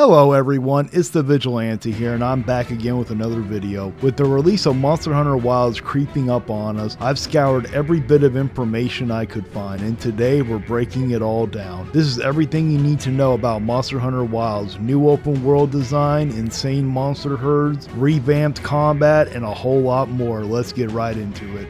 Hello everyone, it's the Vigilante here and I'm back again with another video. With the release of Monster Hunter Wilds creeping up on us, I've scoured every bit of information I could find and today we're breaking it all down. This is everything you need to know about Monster Hunter Wilds, new open world design, insane monster herds, revamped combat, and a whole lot more. Let's get right into it.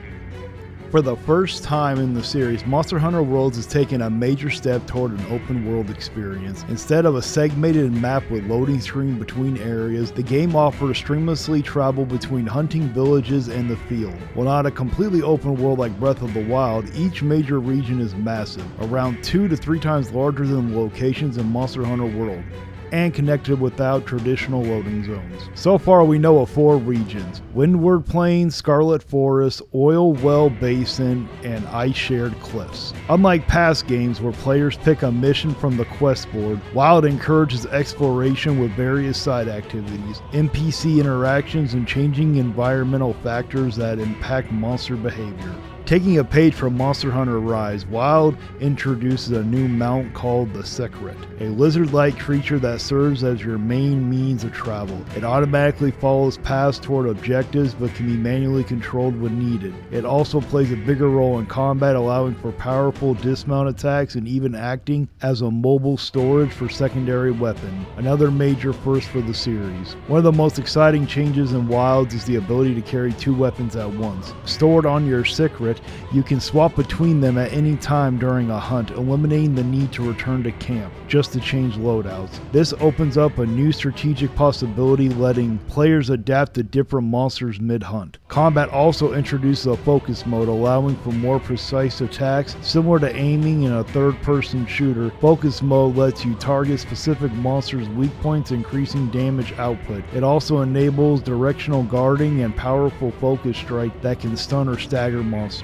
For the first time in the series, Monster Hunter Worlds is taking a major step toward an open world experience. Instead of a segmented map with loading screen between areas, the game offers streamlessly travel between hunting villages and the field. While not a completely open world like Breath of the Wild, each major region is massive, around 2 to 3 times larger than the locations in Monster Hunter World, and connected without traditional loading zones. So far we know of 4 regions: Windward Plains, Scarlet Forest, Oil Well Basin, and Ice Shared Cliffs. Unlike past games where players pick a mission from the quest board, Wild encourages exploration with various side activities, NPC interactions, and changing environmental factors that impact monster behavior. Taking a page from Monster Hunter Rise, Wild introduces a new mount called the Secret, a lizard-like creature that serves as your main means of travel. It automatically follows paths toward objectives but can be manually controlled when needed. It also plays a bigger role in combat, allowing for powerful dismount attacks and even acting as a mobile storage for secondary weapon, another major first for the series. One of the most exciting changes in Wilds is the ability to carry 2 weapons at once. Stored on your Secret, you can swap between them at any time during a hunt, eliminating the need to return to camp just to change loadouts. This opens up a new strategic possibility, letting players adapt to different monsters mid-hunt. Combat also introduces a focus mode, allowing for more precise attacks. Similar to aiming in a third-person shooter, focus mode lets you target specific monsters' weak points, increasing damage output. It also enables directional guarding and powerful focus strike that can stun or stagger monsters.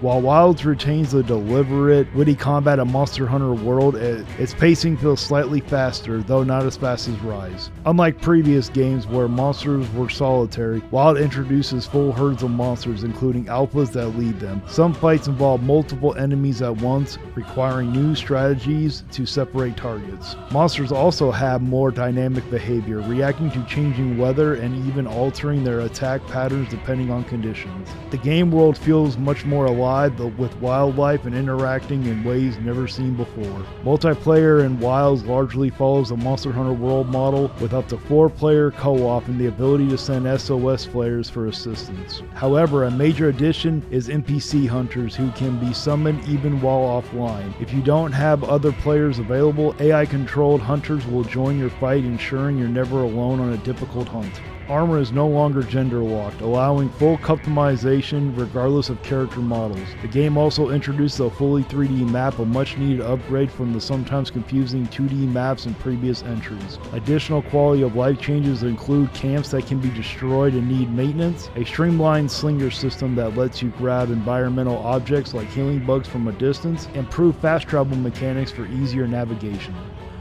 While Wilds retains the deliberate, witty combat of Monster Hunter World, its pacing feels slightly faster, though not as fast as Rise. Unlike previous games where monsters were solitary, Wild introduces full herds of monsters, including alphas that lead them. Some fights involve multiple enemies at once, requiring new strategies to separate targets. Monsters also have more dynamic behavior, reacting to changing weather and even altering their attack patterns depending on conditions. The game world feels much more alive, with wildlife and interacting in ways never seen before. Multiplayer in Wilds largely follows the Monster Hunter World model, with up to 4-player co-op and the ability to send SOS flares for assistance. However, a major addition is NPC hunters who can be summoned even while offline. If you don't have other players available, AI-controlled hunters will join your fight, ensuring you're never alone on a difficult hunt. Armor is no longer gender locked, allowing full customization regardless of character models. The game also introduces a fully 3D map, a much needed upgrade from the sometimes confusing 2D maps in previous entries. Additional quality of life changes include camps that can be destroyed and need maintenance, a streamlined slinger system that lets you grab environmental objects like healing bugs from a distance, and improved fast travel mechanics for easier navigation.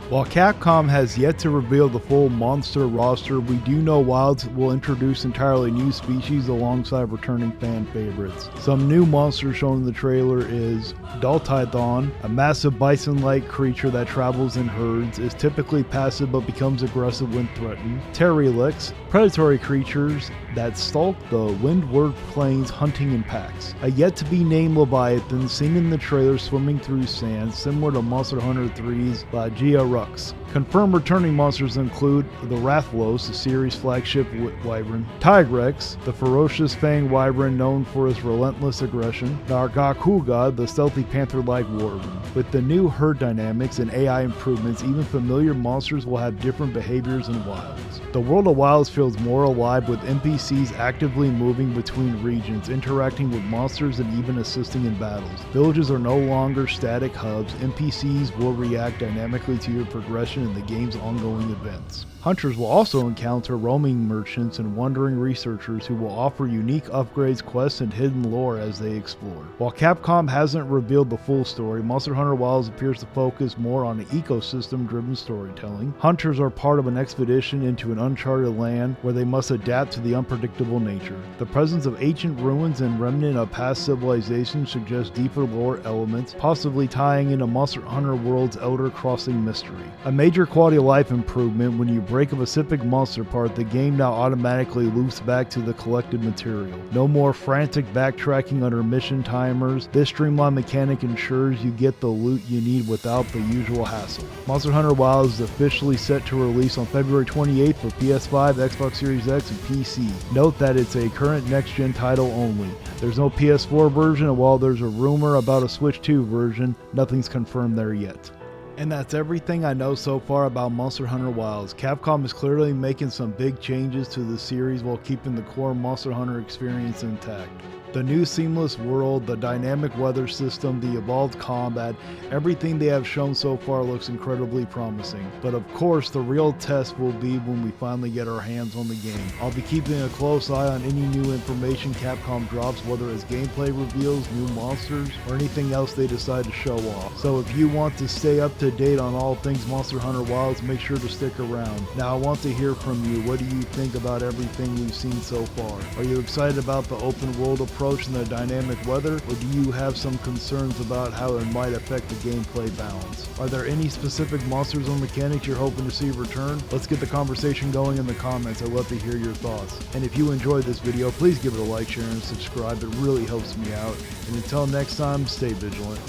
While Capcom has yet to reveal the full monster roster, we do know Wilds will introduce entirely new species alongside returning fan favorites. Some new monsters shown in the trailer is Daltithon, a massive bison-like creature that travels in herds, is typically passive but becomes aggressive when threatened. Pterylyx, predatory creatures that stalk the Windward Plains hunting in packs. A yet-to-be-named Leviathan seen in the trailer swimming through sand, similar to Monster Hunter 3's Lagia. Confirmed returning monsters include the Rathalos, the series flagship wyvern, Tigrex, the ferocious fanged wyvern known for its relentless aggression, Nargacuga, the stealthy panther-like wyvern. With the new herd dynamics and AI improvements, even familiar monsters will have different behaviors in Wilds. The world of Wilds feels more alive, with NPCs actively moving between regions, interacting with monsters, and even assisting in battles. Villages are no longer static hubs. NPCs will react dynamically to your progression in the game's ongoing events. Hunters will also encounter roaming merchants and wandering researchers who will offer unique upgrades, quests, and hidden lore as they explore. While Capcom hasn't revealed the full story, Monster Hunter Wilds appears to focus more on ecosystem-driven storytelling. Hunters are part of an expedition into an uncharted land where they must adapt to the unpredictable nature. The presence of ancient ruins and remnant of past civilizations suggests deeper lore elements, possibly tying into Monster Hunter World's Elder Crossing mystery. A major quality of life improvement: when you break a specific monster part, the game now automatically loops back to the collected material. No more frantic backtracking under mission timers. This streamlined mechanic ensures you get the loot you need without the usual hassle. Monster Hunter Wilds is officially set to release on February 28th for PS5, Xbox Series X, and PC. Note that it's a current next-gen title only. There's no PS4 version, and while there's a rumor about a Switch 2 version, nothing's confirmed there yet. And that's everything I know so far about Monster Hunter Wilds. Capcom is clearly making some big changes to the series while keeping the core Monster Hunter experience intact. The new seamless world, the dynamic weather system, the evolved combat, everything they have shown so far looks incredibly promising. But of course, the real test will be when we finally get our hands on the game. I'll be keeping a close eye on any new information Capcom drops, whether it's gameplay reveals, new monsters, or anything else they decide to show off. So if you want to stay up to date on all things Monster Hunter Wilds, make sure to stick around. Now I want to hear from you. What do you think about everything we've seen so far? Are you excited about the open world approach and the dynamic weather, or do you have some concerns about how it might affect the gameplay balance? Are there any specific monsters or mechanics you're hoping to see return? Let's get the conversation going in the comments. I'd love to hear your thoughts. And if you enjoyed this video, please give it a like, share, and subscribe. It really helps me out. And until next time, stay vigilant.